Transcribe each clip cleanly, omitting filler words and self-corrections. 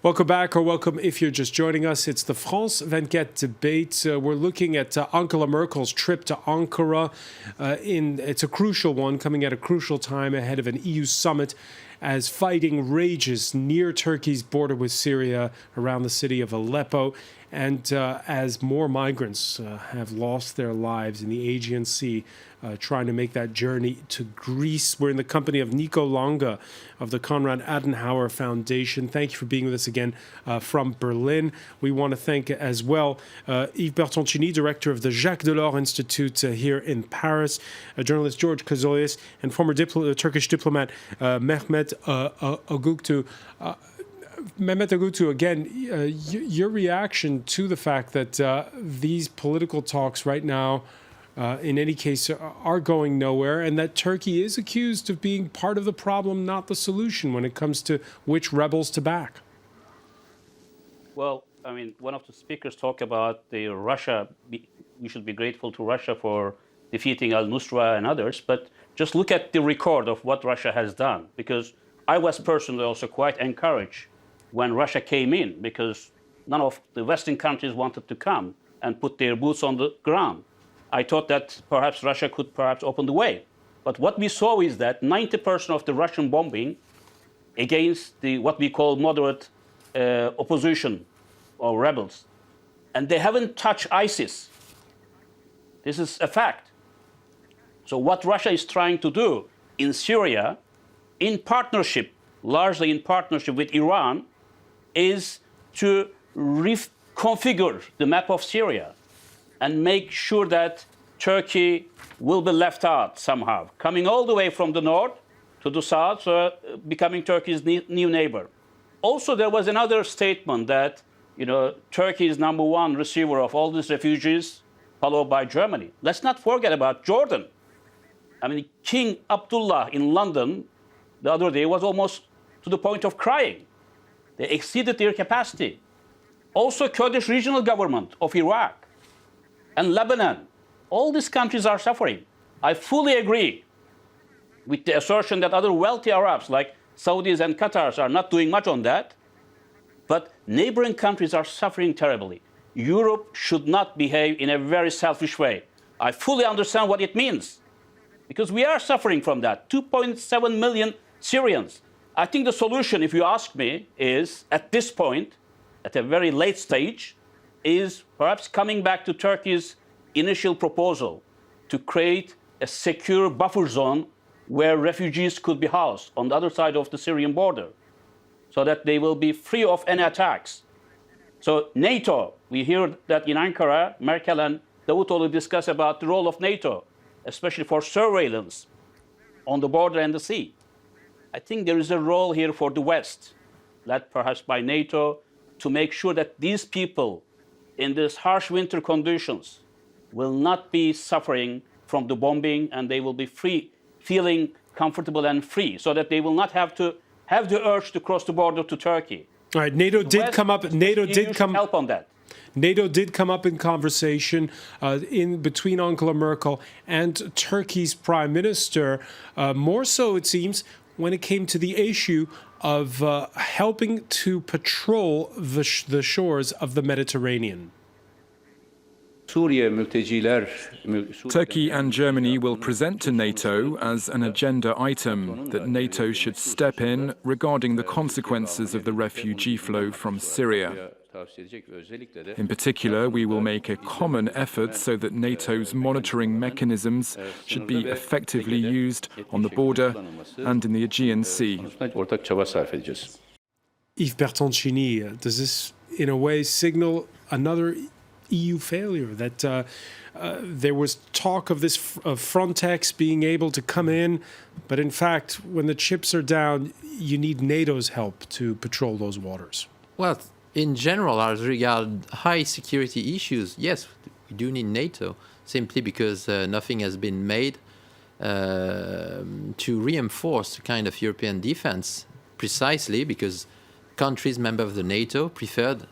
Welcome back, or welcome if you're just joining us. It's the France 24 debate. We're looking at Angela Merkel's trip to Ankara. It's a crucial one, coming at a crucial time ahead of an EU summit as fighting rages near Turkey's border with Syria around the city of Aleppo, and as more migrants have lost their lives in the Aegean Sea trying to make that journey to Greece. We're in the company of Nico Lange of the Konrad Adenauer Foundation. Thank you for being with us again from Berlin. We want to thank as well Yves Bertoncini, director of the Jacques Delors Institute here in Paris, journalist George Kazoyas, and former Turkish diplomat Mehmet Oguktu. Mehmet Oguktu, again, your reaction to the fact that these political talks right now, in any case, are going nowhere, and that Turkey is accused of being part of the problem, not the solution, when it comes to which rebels to back. Well, I mean, one of the speakers talked about the Russia. We should be grateful to Russia for defeating al-Nusra and others, but just look at the record of what Russia has done, because I was personally also quite encouraged when Russia came in, because none of the Western countries wanted to come and put their boots on the ground. I thought that perhaps Russia could open the way. But what we saw is that 90% of the Russian bombing against what we call moderate opposition or rebels. And they haven't touched ISIS. This is a fact. So what Russia is trying to do in Syria, in partnership, largely in partnership with Iran, is to reconfigure the map of Syria and make sure that Turkey will be left out somehow, coming all the way from the north to the south, so becoming Turkey's new neighbor. Also, there was another statement that, Turkey is number one receiver of all these refugees, followed by Germany. Let's not forget about Jordan. I mean, King Abdullah in London the other day was almost to the point of crying. They exceeded their capacity. Also, Kurdish regional government of Iraq and Lebanon. All these countries are suffering. I fully agree with the assertion that other wealthy Arabs like Saudis and Qatars are not doing much on that. But neighboring countries are suffering terribly. Europe should not behave in a very selfish way. I fully understand what it means, because we are suffering from that. 2.7 million Syrians. I think the solution, if you ask me, is at this point, at a very late stage, is perhaps coming back to Turkey's initial proposal to create a secure buffer zone where refugees could be housed on the other side of the Syrian border, so that they will be free of any attacks. So NATO, we hear that in Ankara, Merkel and Davutoglu discuss about the role of NATO, especially for surveillance on the border and the sea. I think there is a role here for the West, led perhaps by NATO, to make sure that these people in these harsh winter conditions will not be suffering from the bombing, and they will be free, feeling comfortable and free, so that they will not have to have the urge to cross the border to Turkey. All right, NATO did come up. NATO did come help on that. NATO did come up in conversation in between Angela Merkel and Turkey's prime minister. More so, it seems, when it came to the issue of helping to patrol the shores of the Mediterranean. Turkey and Germany will present to NATO as an agenda item that NATO should step in regarding the consequences of the refugee flow from Syria. In particular, we will make a common effort so that NATO's monitoring mechanisms should be effectively used on the border and in the Aegean Sea. Yves Bertoncini, does this in a way signal another EU failure, that there was talk of this Frontex being able to come in, but in fact, when the chips are down, you need NATO's help to patrol those waters? Well, in general, as regards high security issues, yes, we do need NATO, simply because nothing has been made to reinforce the kind of European defense, precisely because countries member of the NATO preferred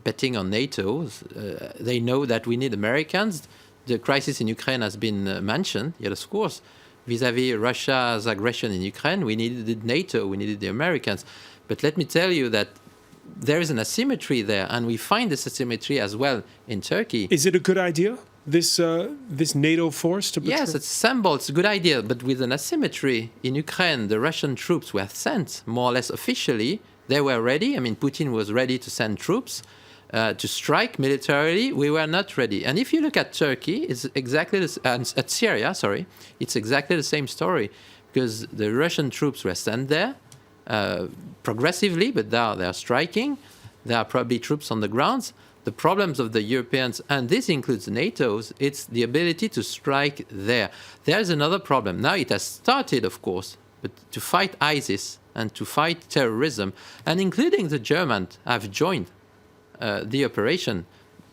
betting on NATO. They know that we need Americans. The crisis in Ukraine has been mentioned, yet of course, vis-à-vis Russia's aggression in Ukraine, we needed NATO, we needed the Americans. But let me tell you that there is an asymmetry there, and we find this asymmetry as well in Turkey. Is it a good idea, this NATO force to patrol? Yes, it's a symbol, it's a good idea, but with an asymmetry in Ukraine, the Russian troops were sent more or less officially. They were ready. I mean, Putin was ready to send troops to strike militarily. We were not ready. And if you look at Turkey, it's exactly at Syria, sorry, it's exactly the same story, because the Russian troops were sent there progressively, but now they are striking. There are probably troops on the grounds. The problems of the Europeans, and this includes NATO's, it's the ability to strike there. There's another problem. Now it has started, of course, but to fight ISIS and to fight terrorism, and including the Germans have joined the operation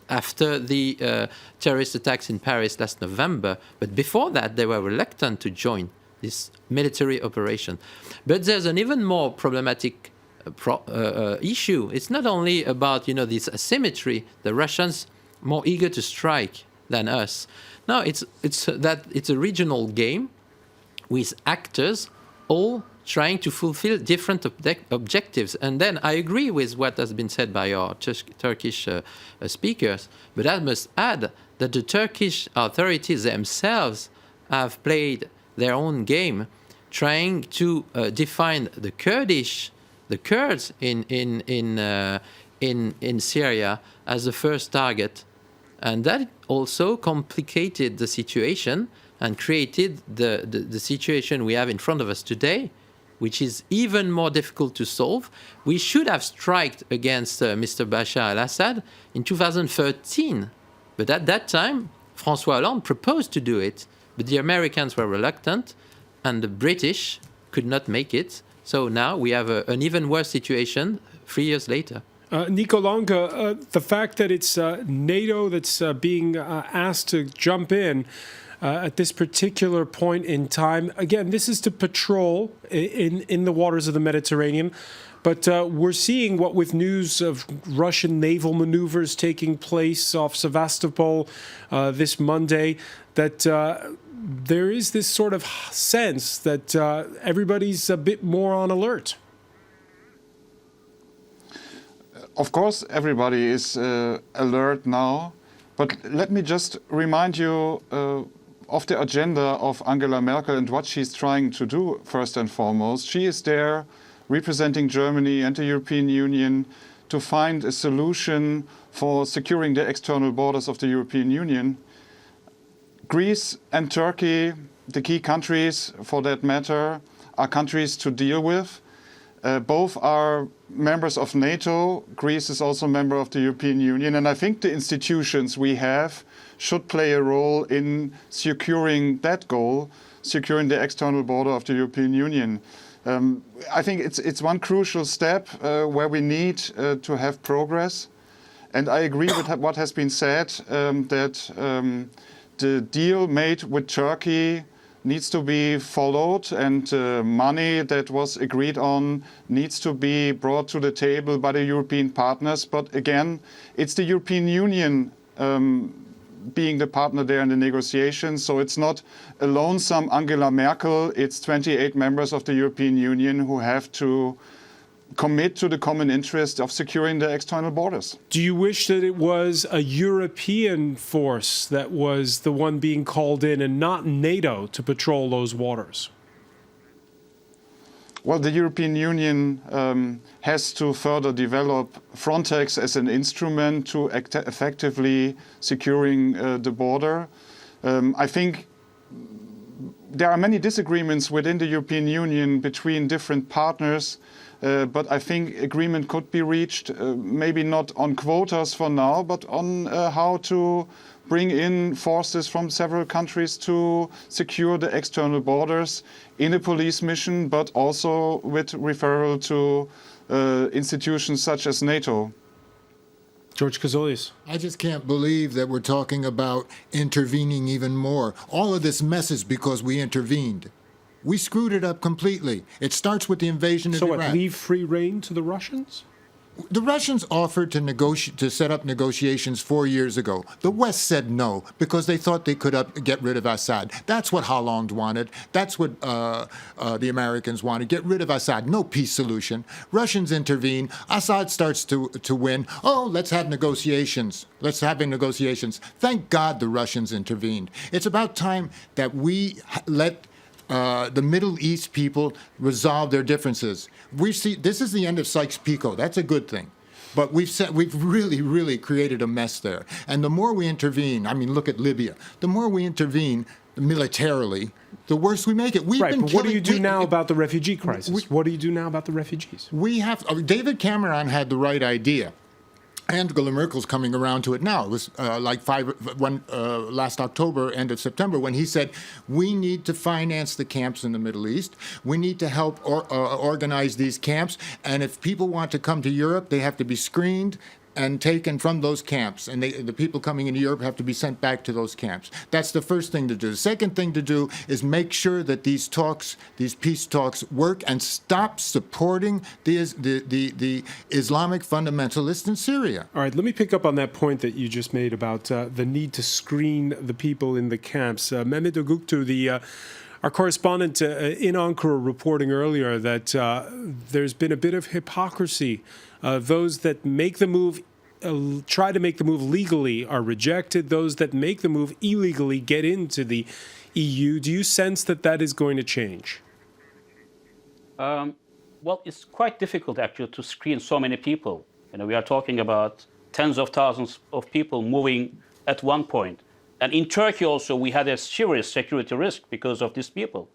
after the terrorist attacks in Paris last November. But before that, they were reluctant to join this military operation. But there's an even more problematic issue. It's not only about, this asymmetry, the Russians more eager to strike than us. No, it's a regional game with actors all trying to fulfill different objectives. And then I agree with what has been said by our Turkish speakers, but I must add that the Turkish authorities themselves have played their own game, trying to define the Kurds in Syria as the first target, and that also complicated the situation and created the situation we have in front of us today, which is even more difficult to solve. We should have struck against Mr. Bashar al-Assad in 2013, but at that time, François Hollande proposed to do it, but the Americans were reluctant, and the British could not make it. So now we have an even worse situation 3 years later. Nico Lange, the fact that it's NATO that's being asked to jump in at this particular point in time, again, this is to patrol in the waters of the Mediterranean. But we're seeing what with news of Russian naval maneuvers taking place off Sevastopol this Monday, that there is this sort of sense that everybody's a bit more on alert. Of course, everybody is alert now, but let me just remind you of the agenda of Angela Merkel and what she's trying to do first and foremost. She is there representing Germany and the European Union to find a solution for securing the external borders of the European Union. Greece and Turkey, the key countries for that matter, are countries to deal with. Both are members of NATO. Greece is also a member of the European Union. And I think the institutions we have should play a role in securing that goal, securing the external border of the European Union. I think it's one crucial step where we need to have progress. And I agree with what has been said, that the deal made with Turkey needs to be followed, and money that was agreed on needs to be brought to the table by the European partners. But again, it's the European Union being the partner there in the negotiations. So it's not a lonesome Angela Merkel, it's 28 members of the European Union who have to commit to the common interest of securing the external borders. Do you wish that it was a European force that was the one being called in and not NATO to patrol those waters? Well, the European Union has to further develop Frontex as an instrument to effectively securing the border. I think there are many disagreements within the European Union between different partners. But I think agreement could be reached, maybe not on quotas for now, but on how to bring in forces from several countries to secure the external borders in a police mission, but also with referral to institutions such as NATO. George Kazolius. I just can't believe that we're talking about intervening even more. All of this mess is because we intervened. We screwed it up completely. It starts with the invasion of Iraq. So what, leave free rein to the Russians? The Russians offered to set up negotiations 4 years ago. The West said no because they thought they could get rid of Assad. That's what Hollande wanted. That's what the Americans wanted. Get rid of Assad. No peace solution. Russians intervene. Assad starts to win. Oh, let's have negotiations. Let's have negotiations. Thank God the Russians intervened. It's about time that we let the Middle East people resolve their differences. This is the end of Sykes-Picot. That's a good thing. But we've really created a mess there. And the more we intervene, I mean, look at Libya. The more we intervene militarily, the worse we make it. What do you do now about the refugee crisis? What do you do now about the refugees? David Cameron had the right idea. Angela Merkel's coming around to it now. It was last October, end of September, when he said, we need to finance the camps in the Middle East. We need to help organize these camps. And if people want to come to Europe, they have to be screened and taken from those camps. And the people coming into Europe have to be sent back to those camps. That's the first thing to do. The second thing to do is make sure that these peace talks work and stop supporting the Islamic fundamentalists in Syria. All right, let me pick up on that point that you just made about the need to screen the people in the camps. Mehmet Oguktu, our correspondent in Ankara, reporting earlier that there's been a bit of hypocrisy. Those that make the move, try to make the move legally, are rejected. Those that make the move illegally get into the EU. Do you sense that is going to change? Well, it's quite difficult, actually, to screen so many people. We are talking about tens of thousands of people moving at one point. And in Turkey also, we had a serious security risk because of these people.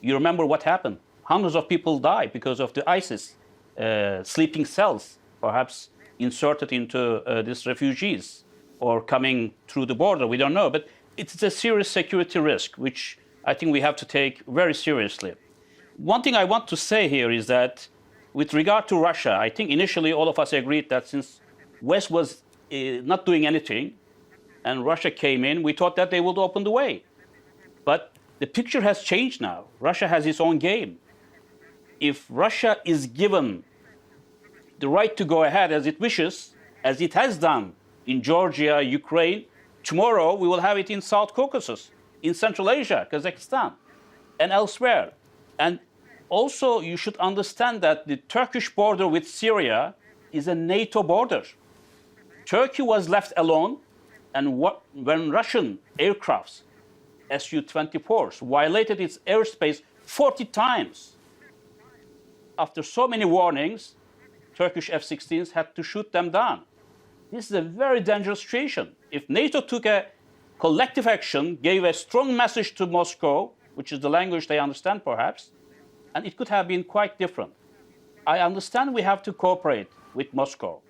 You remember what happened? Hundreds of people died because of the ISIS sleeping cells, perhaps inserted into these refugees or coming through the border. We don't know. But it's a serious security risk, which I think we have to take very seriously. One thing I want to say here is that with regard to Russia, I think initially all of us agreed that since West was not doing anything and Russia came in, we thought that they would open the way. But the picture has changed now. Russia has its own game. If Russia is given the right to go ahead as it wishes, as it has done in Georgia, Ukraine, tomorrow we will have it in South Caucasus, in Central Asia, Kazakhstan, and elsewhere. And also you should understand that the Turkish border with Syria is a NATO border. Turkey was left alone, and when Russian aircrafts, Su-24s, violated its airspace 40 times, after so many warnings, Turkish F-16s had to shoot them down. This is a very dangerous situation. If NATO took a collective action, gave a strong message to Moscow, which is the language they understand perhaps, and it could have been quite different. I understand we have to cooperate with Moscow,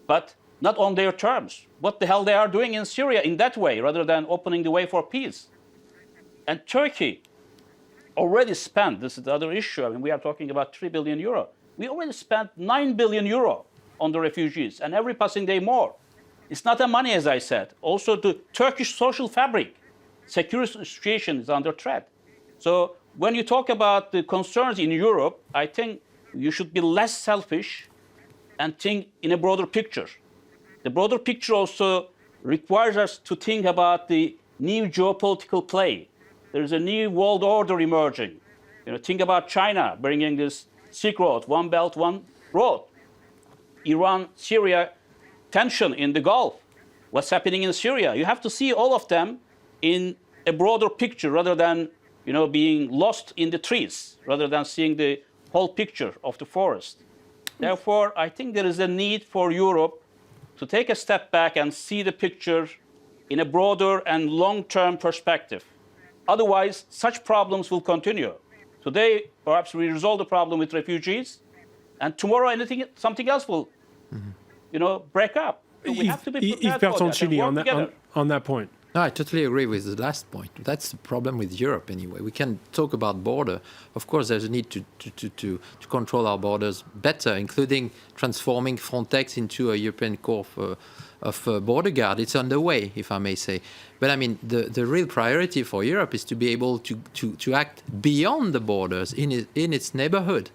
but not on their terms. What the hell they are doing in Syria in that way, rather than opening the way for peace. And Turkey already spent, this is the other issue, I mean, we are talking about 3 billion euro. We already spent 9 billion euro on the refugees, and every passing day more. It's not the money, as I said. Also, the Turkish social fabric, security situation is under threat. So when you talk about the concerns in Europe, I think you should be less selfish and think in a broader picture. The broader picture also requires us to think about the new geopolitical play. There is a new world order emerging. Think about China bringing this Silk Road, one belt, one road. Iran, Syria, tension in the Gulf. What's happening in Syria? You have to see all of them in a broader picture rather than being lost in the trees, rather than seeing the whole picture of the forest. Therefore, I think there is a need for Europe to take a step back and see the picture in a broader and long-term perspective. Otherwise, such problems will continue. Today, perhaps we resolve the problem with refugees, and tomorrow something else will, break up. So we have to be prepared for that. On that point. No, I totally agree with the last point. That's the problem with Europe anyway. We can talk about border. Of course, there's a need to control our borders better, including transforming Frontex into a European Corps of border guard. It's underway, if I may say. But I mean, the real priority for Europe is to be able to act beyond the borders in its neighborhood.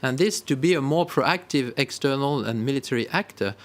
and this to be a more proactive external and military actor.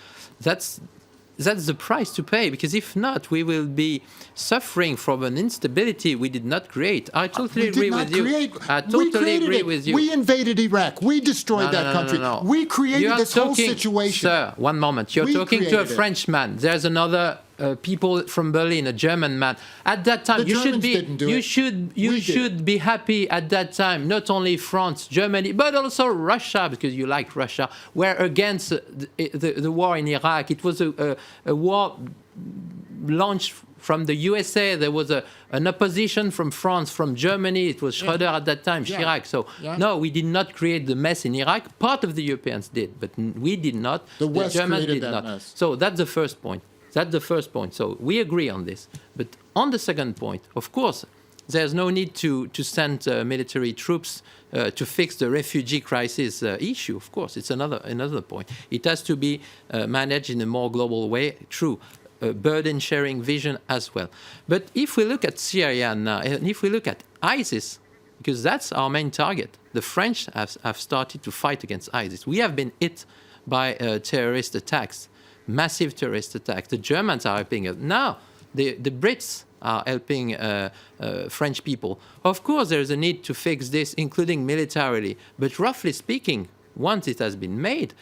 That's the price to pay, because if not, we will be suffering from an instability we did not create. I totally agree with you. I totally agree with you. We invaded Iraq. We destroyed that country. No. We created this whole situation. Sir, one moment. You're talking to a Frenchman. There's another people from Berlin, a German man. At that time, you should be happy at that time. Not only France, Germany, but also Russia, because you like Russia, were against the war in Iraq. It was a war launched from the USA. There was an opposition from France, from Germany. It was Schröder at that time, Chirac. So, no, we did not create the mess in Iraq. Part of the Europeans did, but we did not. The West Germans created did that not. mess. So that's the first point. So we agree on this. But on the second point, of course, there's no need to send military troops to fix the refugee crisis issue. Of course, it's another point. It has to be managed in a more global way, through burden-sharing vision as well. But if we look at Syria now, and if we look at ISIS, because that's our main target, the French have started to fight against ISIS. We have been hit by terrorist attacks, massive terrorist attacks. The Germans are helping us. Now, the Brits are helping French people. Of course, there is a need to fix this, including militarily. But roughly speaking, once it has been made,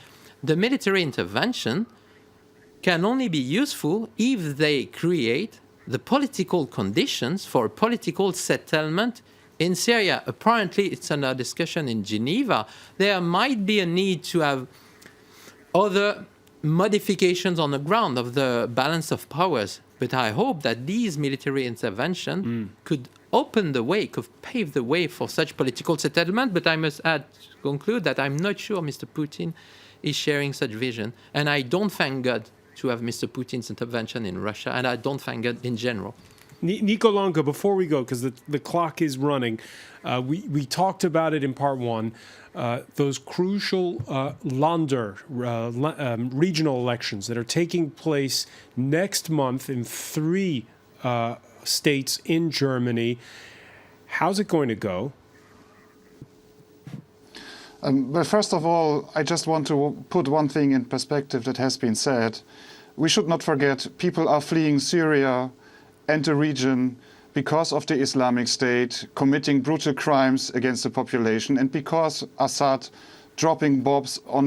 the military intervention can only be useful if they create the political conditions for a political settlement in Syria. Apparently, it's under discussion in Geneva. There might be a need to have other modifications on the ground of the balance of powers. But I hope that these military intervention could open the way, could pave the way for such political settlement. But I must conclude that I'm not sure Mr. Putin is sharing such vision. And I don't thank God to have Mr. Putin's intervention in Russia. And I don't thank God in general. Nico Longa, before we go, because the clock is running, we talked about it in part one, those crucial Länder, regional elections that are taking place next month in 3 states in Germany. How's it going to go? Well, first of all, I just want to put one thing in perspective that has been said. We should not forget people are fleeing Syria and the region because of the Islamic State committing brutal crimes against the population, and because Assad dropping bombs on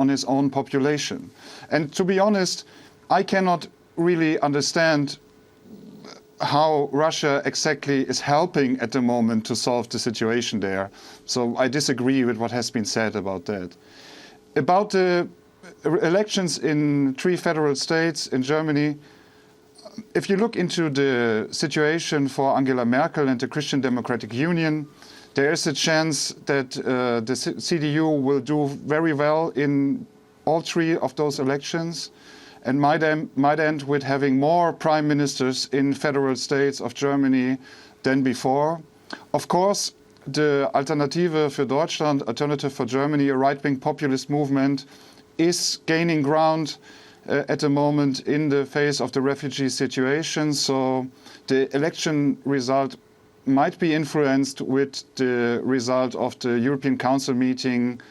his own population. And to be honest, I cannot really understand how Russia exactly is helping at the moment to solve the situation there. So I disagree with what has been said about that. About the elections in 3 federal states in Germany, if you look into the situation for Angela Merkel and the Christian Democratic Union, there is a chance that the CDU will do very well in all 3 of those elections, and might end with having more prime ministers in federal states of Germany than before. Of course, the Alternative für Deutschland, Alternative for Germany, a right-wing populist movement, is gaining ground at the moment in the face of the refugee situation. So the election result might be influenced with the result of the European Council meeting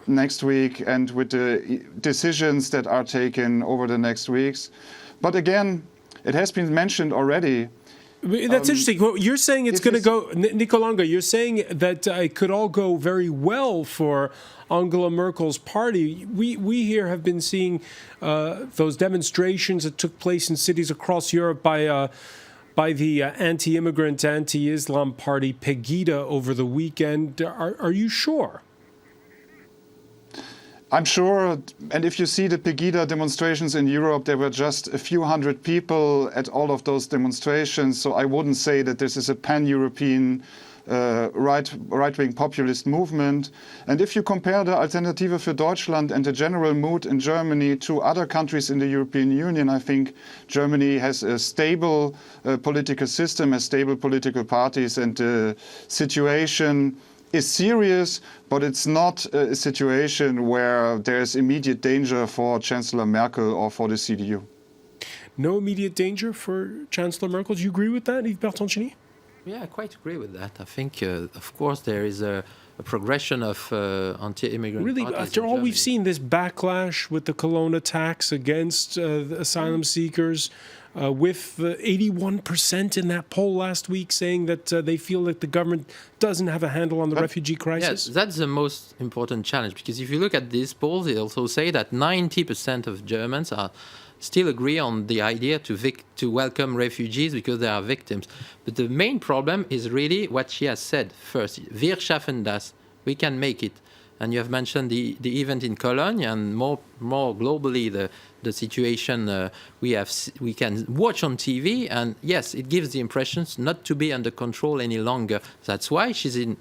next week and with the decisions that are taken over the next weeks. But again, it has been mentioned already. That's interesting. Well, you're saying it's going to go, Nico Longa, you're saying that it could all go very well for Angela Merkel's party. We here have been seeing those demonstrations that took place in cities across Europe by the anti-immigrant, anti-Islam party Pegida over the weekend. Are you sure? I'm sure, and if you see the Pegida demonstrations in Europe, there were just a few hundred people at all of those demonstrations, so I wouldn't say that this is a pan-European right-wing populist movement. And if you compare the Alternative für Deutschland and the general mood in Germany to other countries in the European Union, I think Germany has a stable political system, has stable political parties, and the situation is serious, but it's not a situation where there is immediate danger for Chancellor Merkel or for the CDU. No immediate danger for Chancellor Merkel. Do you agree with that, Yves Bertoncini? Yeah, I quite agree with that. I think, of course, there is a progression of anti-immigrant Really, parties after in all we've Germany. seen, this backlash with the Cologne attacks against the asylum seekers, with 81% in that poll last week saying that they feel that the government doesn't have a handle on the refugee crisis. Yes, that's the most important challenge, because if you look at these polls, they also say that 90% of Germans still agree on the idea to welcome refugees because they are victims. But the main problem is really what she has said first. Wir schaffen das. We can make it. And you have mentioned the event in Cologne, and more globally the situation we can watch on TV. And yes, it gives the impressions not to be under control any longer. That's why she's in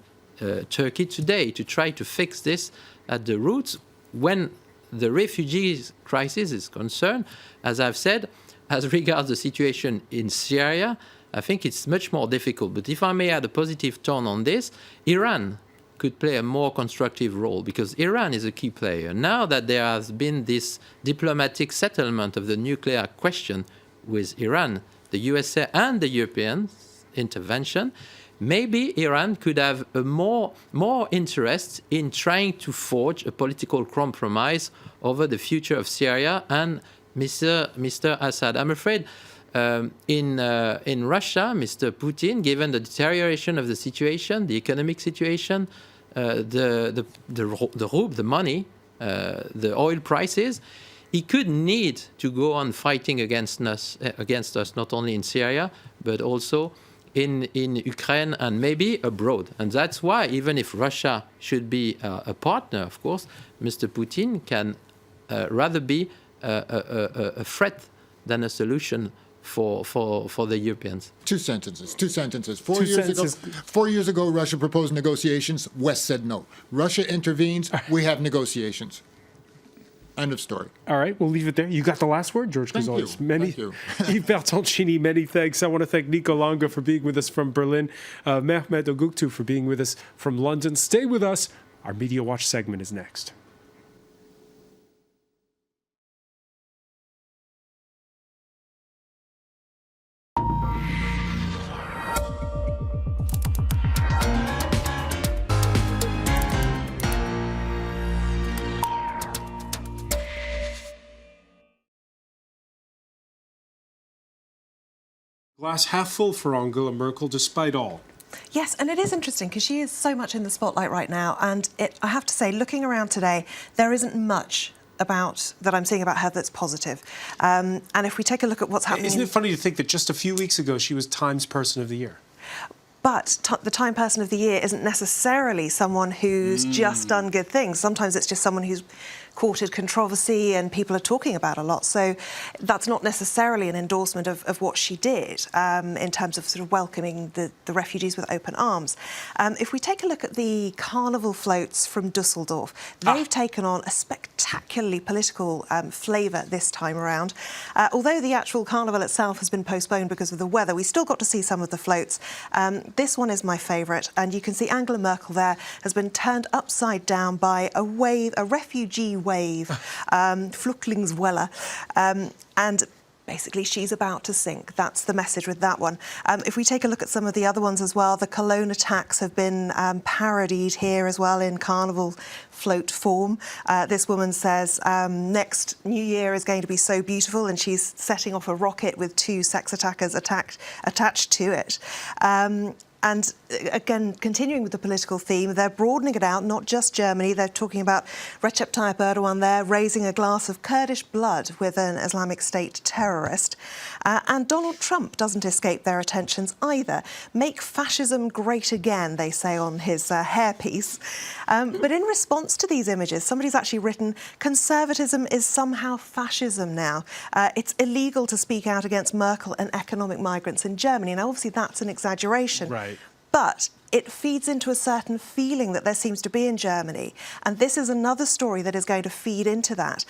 Turkey today, to try to fix this at the roots. When the refugees crisis is concerned, as I've said, as regards the situation in Syria, I think it's much more difficult. But if I may add a positive tone on this, Iran could play a more constructive role, because Iran is a key player. Now that there has been this diplomatic settlement of the nuclear question with Iran, the USA and the European intervention, maybe Iran could have a more interest in trying to forge a political compromise over the future of Syria and Mr. Assad. I'm afraid in Russia, Mr. Putin, given the deterioration of the situation, the economic situation, the ruble, the money, the oil prices, he could need to go on fighting against us, not only in Syria, but also in Ukraine and maybe abroad. And that's why, even if Russia should be a partner, of course, Mr. Putin can rather be a threat than a solution for the Europeans. Two sentences. 4 years ago, Russia proposed negotiations. West said no. Russia intervenes. We have negotiations. End of story. All right, we'll leave it there. You got the last word, George Thank Gonzalez. you. Thank you. Yves Bertoncini, many thanks. I want to thank Nico Longa for being with us from Berlin, Mehmet Oguktu for being with us from London. Stay with us. Our Media Watch segment is next. Glass half full for Angela Merkel, despite all. Yes, and it is interesting because she is so much in the spotlight right now. And I have to say, looking around today, there isn't much that I'm seeing about her that's positive. And if we take a look at what's happening... Isn't it funny to think that just a few weeks ago she was Times Person of the Year? But the Time Person of the Year isn't necessarily someone who's just done good things. Sometimes it's just someone who's courted controversy and people are talking about a lot. So that's not necessarily an endorsement of what she did in terms of sort of welcoming the refugees with open arms. If we take a look at the carnival floats from Dusseldorf, they've taken on a spectacularly political flavour this time around. Although the actual carnival itself has been postponed because of the weather, we still got to see some of the floats. This one is my favourite, and you can see Angela Merkel there has been turned upside down by a wave, a refugee wave, Flüchtlingswelle, and basically she's about to sink. That's the message with that one. If we take a look at some of the other ones as well, the Cologne attacks have been parodied here as well in carnival float form. This woman says next New Year is going to be so beautiful, and she's setting off a rocket with 2 sex attackers attached to it. And again, continuing with the political theme, they're broadening it out, not just Germany. They're talking about Recep Tayyip Erdogan there raising a glass of Kurdish blood with an Islamic State terrorist. And Donald Trump doesn't escape their attentions either. Make fascism great again, they say on his hairpiece. But in response to these images, somebody's actually written, conservatism is somehow fascism now. It's illegal to speak out against Merkel and economic migrants in Germany. Now, obviously, that's an exaggeration. Right. But it feeds into a certain feeling that there seems to be in Germany. And this is another story that is going to feed into that.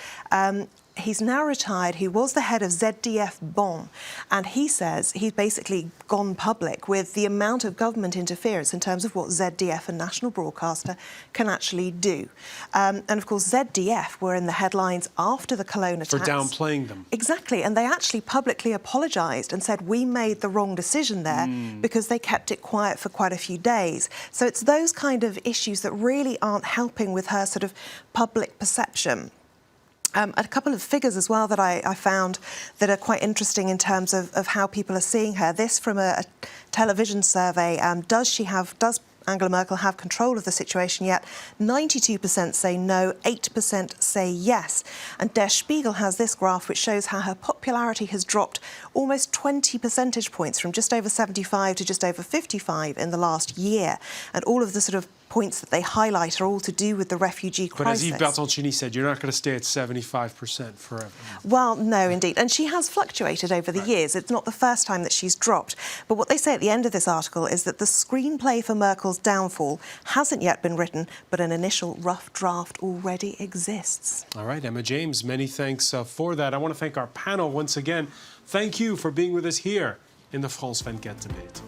he's now retired. He was the head of ZDF Bonn, and he says he's basically gone public with the amount of government interference in terms of what ZDF, a national broadcaster, can actually do. And of course, ZDF were in the headlines after the Cologne attacks. For downplaying them. Exactly, and they actually publicly apologised and said we made the wrong decision there because they kept it quiet for quite a few days. So it's those kind of issues that really aren't helping with her sort of public perception. A couple of figures as well that I found that are quite interesting in terms of how people are seeing her. This from a television survey. Does Angela Merkel have control of the situation yet? 92% say no, 8% say yes. And Der Spiegel has this graph which shows how her popularity has dropped almost 20 percentage points from just over 75 to just over 55 in the last year. And all of the sort of points that they highlight are all to do with the refugee crisis. But as Yves Bertoncini said, you're not going to stay at 75% forever. Well, no, indeed. And she has fluctuated over the years. It's not the first time that she's dropped. But what they say at the end of this article is that the screenplay for Merkel's downfall hasn't yet been written, but an initial rough draft already exists. All right, Emma James, many thanks for that. I want to thank our panel once again. Thank you for being with us here in the France 24 debate.